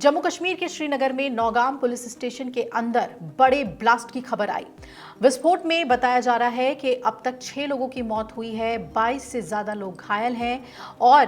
जम्मू कश्मीर के श्रीनगर में Nowgam police station के अंदर बड़े ब्लास्ट की खबर आई। विस्फोट में बताया जा रहा है कि अब तक 6 लोगों की मौत हुई है, 22 से ज्यादा लोग घायल हैं और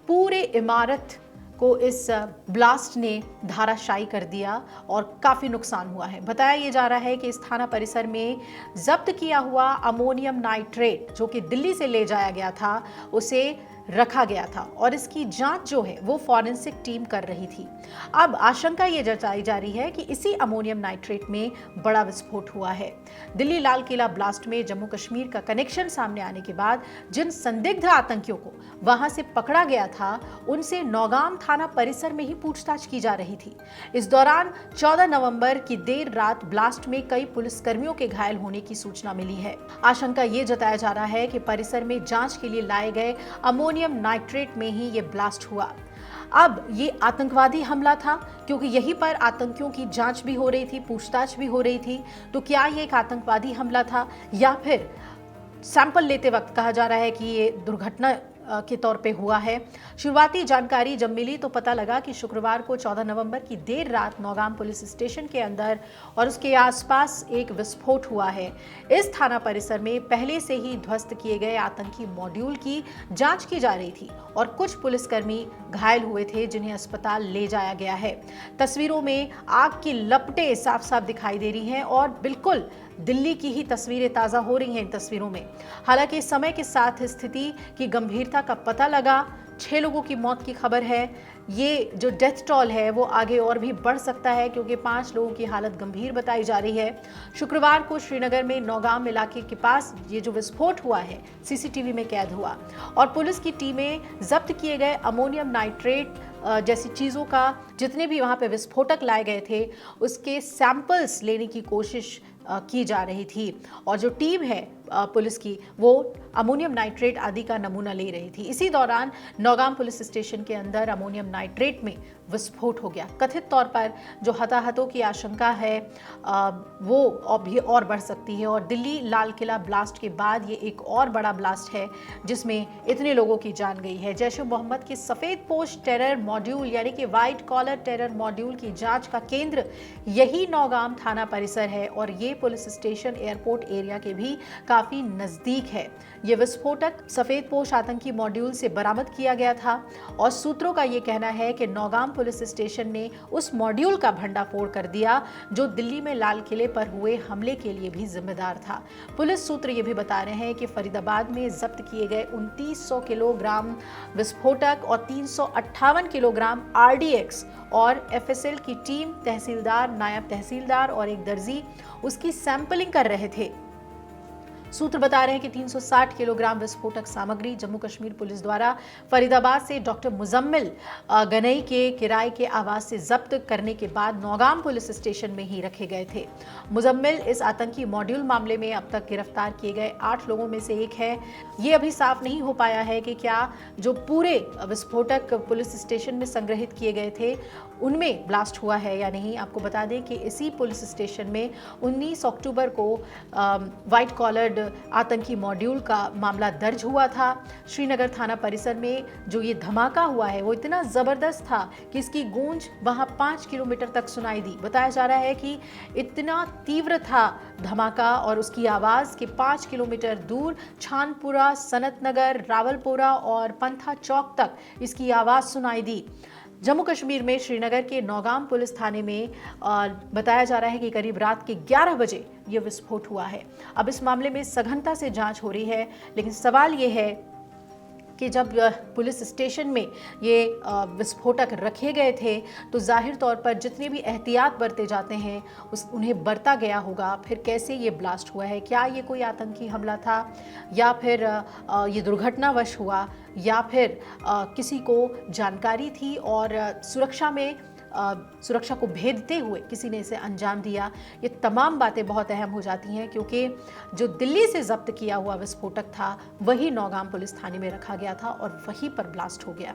पूरे इमारत को इस ब्लास्ट ने धाराशायी कर दिया और काफी नुकसान हुआ है। बताया ये जा रहा है कि इस थाना परिसर में जब्त किया हुआ अमोनियम नाइट्रेट जो कि दिल्ली से ले जाया गया था, उसे रखा गया था और इसकी जांच जो है वो फॉरेंसिक टीम कर रही थी। अब आशंका ये जताई जा रही है कि इसी अमोनियम नाइट्रेट में बड़ा विस्फोट हुआ है। दिल्ली लाल किला ब्लास्ट में जम्मू कश्मीर का कनेक्शन सामने आने के बाद जिन संदिग्ध आतंकियों को वहां से पकड़ा गया था, उनसे नौगाम थाना परिसर में ही पूछताछ की जा रही थी। इस दौरान 14 नवंबर की देर रात ब्लास्ट में कई पुलिसकर्मियों के घायल होने की सूचना मिली है। आशंका ये जताया जा रहा है कि परिसर में जांच के लिए लाए गए अमोनियम नाइट्रेट में ही ये ब्लास्ट हुआ। अब ये आतंकवादी हमला था क्योंकि यहीं पर आतंकियों की जांच भी हो रही थी, पूछताछ भी हो रही थी। तो क्या ये एक आतंकवादी हमला था या फिर सैंपल लेते वक्त कहा जा रहा है कि ये दुर्घटना के तौर पे हुआ है। शुरुआती जानकारी जब मिली तो पता लगा कि शुक्रवार को 14 नवंबर की देर रात नौगाम पुलिस स्टेशन के अंदर और उसके आसपास एक विस्फोट हुआ है। इस थाना परिसर में पहले से ही ध्वस्त किए गए आतंकी मॉड्यूल की जांच की जा रही थी और कुछ पुलिसकर्मी घायल हुए थे जिन्हें अस्पताल ले जाया गया है। तस्वीरों में आग की लपटें साफ साफ दिखाई दे रही हैं और बिल्कुल दिल्ली की ही तस्वीरें ताज़ा हो रही हैं इन तस्वीरों में। हालांकि समय के साथ स्थिति की गंभीरता का पता लगा, 6 लोगों की मौत की खबर है। ये जो डेथ टॉल है वो आगे और भी बढ़ सकता है क्योंकि 5 लोगों की हालत गंभीर बताई जा रही है। शुक्रवार को श्रीनगर में नौगाम इलाके के पास ये जो विस्फोट हुआ है सीसीटीवी में कैद हुआ और पुलिस की टीमें जब्त किए गए अमोनियम नाइट्रेट जैसी चीज़ों का, जितने भी वहाँ पे विस्फोटक लाए गए थे, उसके सैंपल्स लेने की कोशिश की जा रही थी और जो टीम है पुलिस की वो अमोनियम नाइट्रेट आदि का नमूना ले रही थी। इसी दौरान नौगाम पुलिस स्टेशन के अंदर अमोनियम नाइट्रेट में विस्फोट हो गया। कथित तौर पर जो हताहतों की आशंका है वो अभी और बढ़ सकती है और दिल्ली लाल किला ब्लास्ट के बाद ये एक और बड़ा ब्लास्ट है जिसमें इतने लोगों की जान गई है। जैश ए मोहम्मद के सफ़ेद पोश टेरर मॉड्यूल यानी कि व्हाइट कॉलर टेरर मॉड्यूल की जांच का केंद्र यही नौगाम थाना परिसर है और ये पुलिस स्टेशन एयरपोर्ट एरिया के भी काफी नजदीक है। यह विस्फोटक सफेद पोश आतंकी मॉड्यूल से बरामद किया गया था और सूत्रों का यह कहना है कि नौगाम पुलिस स्टेशन ने उस मॉड्यूल का भंडाफोड़ कर दिया जो दिल्ली में लाल किले पर हुए हमले के लिए भी जिम्मेदार था। पुलिस सूत्र यह भी बता रहे हैं कि फरीदाबाद में जब्त किए गए 2900 किलोग्राम विस्फोटक और 358 किलोग्राम RDX और FSL की टीम तहसीलदार, नायब तहसीलदार और एक दर्जी उसकी सैंपलिंग कर रहे थे। सूत्र बता रहे हैं कि 360 किलोग्राम विस्फोटक सामग्री जम्मू कश्मीर पुलिस द्वारा फरीदाबाद से डॉक्टर मुजम्मिल गनई के किराए के आवास से जब्त करने के बाद नौगाम पुलिस स्टेशन में ही रखे गए थे। मुजम्मिल इस आतंकी मॉड्यूल मामले में अब तक गिरफ्तार किए गए 8 लोगों में से एक है। ये अभी साफ नहीं हो पाया है कि क्या जो पूरे विस्फोटक पुलिस स्टेशन में संग्रहित किए गए थे उनमें ब्लास्ट हुआ है या नहीं। आपको बता दें कि इसी पुलिस स्टेशन में 19 अक्टूबर को व्हाइट कॉलर्ड आतंकी मॉड्यूल का मामला दर्ज हुआ था। श्रीनगर थाना परिसर में जो ये धमाका हुआ है वो इतना जबरदस्त था कि इसकी गूंज वहां 5 किलोमीटर तक सुनाई दी। बताया जा रहा है कि इतना तीव्र था धमाका और उसकी आवाज के 5 किलोमीटर दूर छानपुरा, सनत नगर, रावलपुरा और पंथा चौक तक इसकी आवाज सुनाई दी। जम्मू कश्मीर में श्रीनगर के नौगाम पुलिस थाने में बताया जा रहा है कि करीब रात के 11 बजे यह विस्फोट हुआ है। अब इस मामले में सघनता से जांच हो रही है, लेकिन सवाल यह है कि जब पुलिस स्टेशन में ये विस्फोटक रखे गए थे तो जाहिर तौर पर जितने भी एहतियात बरते जाते हैं उन्हें बरता गया होगा। फिर कैसे ये ब्लास्ट हुआ है, क्या ये कोई आतंकी हमला था या फिर ये दुर्घटनावश हुआ या फिर किसी को जानकारी थी और सुरक्षा को भेदते हुए किसी ने इसे अंजाम दिया। ये तमाम बातें बहुत अहम हो जाती हैं क्योंकि जो दिल्ली से जब्त किया हुआ विस्फोटक था वही नौगाम पुलिस थाने में रखा गया था और वहीं पर ब्लास्ट हो गया।